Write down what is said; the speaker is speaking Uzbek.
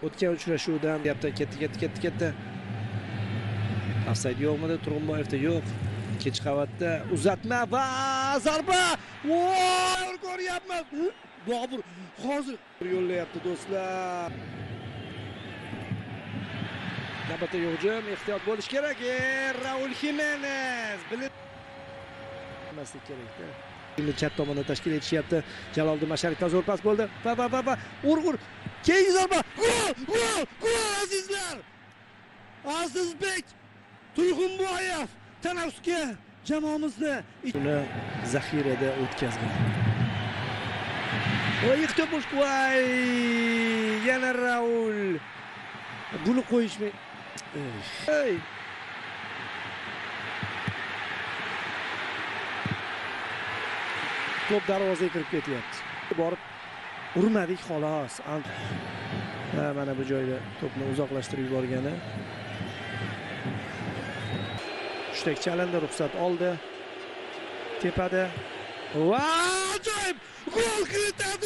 o'tgan uchrashuvdan ketdi. Ofsayd yo'qmidi? Turg'unboyevda yo'q. Ikkinchi qavatda uzatma va zarba. Voy, ko'ryapmiz. Bobur hozir yo'llayapti do'stlar. Navbatdagi hujum, ehtiyot bo'lish kerak. Raul Jimenez bilmaslik kerak-da. Endi chat tomonda tashkil etishyapti. Jaloliddin Masharipdan zo'r pas bo'ldi. Va urg'ur. Keyingi zarba. Gol azizlar. Azizbek Turg'unboyev tanaffusga jamoamizni uni zaxirada o'tkazgan. Ehtiyot bo'lish kerak. Yana Raul. Buni qo'yishmay. Ey. Top darvozaga kirib ketyapti. Borib urmadik xolos. Mana bu joyda to'pni uzoqlashtirib yuborgani. Uchtak chalindi, ruxsat oldi. Tepada. Va ajoyib! Gol kiritadi